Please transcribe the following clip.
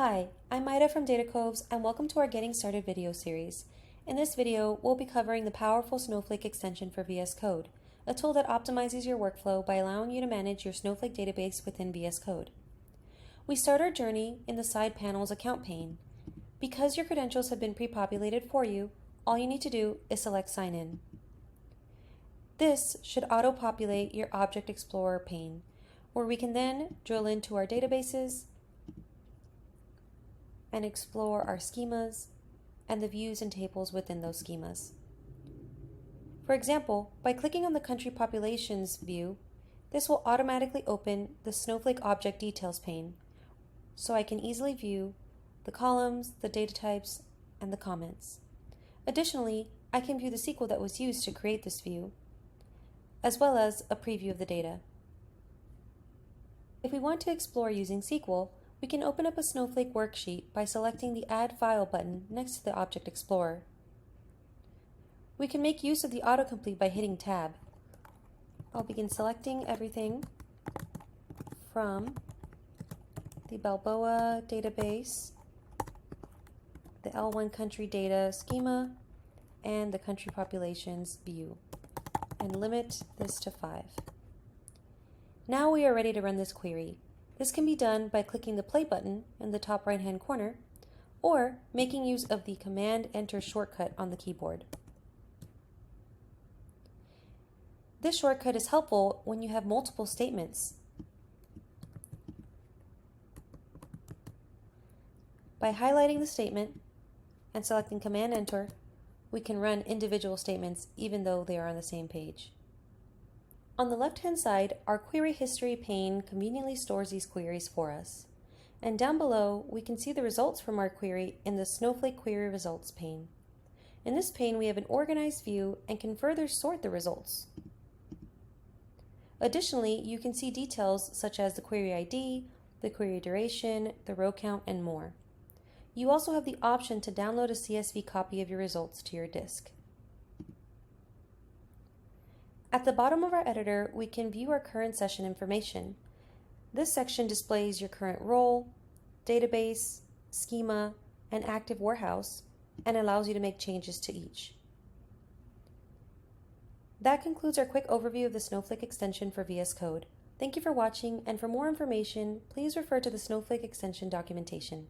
Hi, I'm Maida from Datacoves and welcome to our Getting Started video series. In this video, we'll be covering the powerful Snowflake extension for VS Code, a tool that optimizes your workflow by allowing you to manage your Snowflake database within VS Code. We start our journey in the side panel's account pane. Because your credentials have been pre-populated for you, all you need to do is select Sign In. This should auto-populate your Object Explorer pane, where we can then drill into our databases and explore our schemas and the views and tables within those schemas. For example, by clicking on the country populations view, this will automatically open the Snowflake Object Details pane, so I can easily view the columns, the data types, and the comments. Additionally, I can view the SQL that was used to create this view, as well as a preview of the data. If we want to explore using SQL, we can open up a Snowflake worksheet by selecting the Add File button next to the Object Explorer. We can make use of the Autocomplete by hitting Tab. I'll begin selecting everything from the Balboa database, the L1 country data schema, and the country populations view, and limit this to 5. Now we are ready to run this query. This can be done by clicking the play button in the top right-hand corner, or making use of the Command-Enter shortcut on the keyboard. This shortcut is helpful when you have multiple statements. By highlighting the statement and selecting Command-Enter, we can run individual statements even though they are on the same page. On the left-hand side, our query history pane conveniently stores these queries for us. And down below, we can see the results from our query in the Snowflake Query Results pane. In this pane, we have an organized view and can further sort the results. Additionally, you can see details such as the query ID, the query duration, the row count, and more. You also have the option to download a CSV copy of your results to your disk. At the bottom of our editor, we can view our current session information. This section displays your current role, database, schema, and active warehouse, and allows you to make changes to each. That concludes our quick overview of the Snowflake extension for VS Code. Thank you for watching, and for more information, please refer to the Snowflake extension documentation.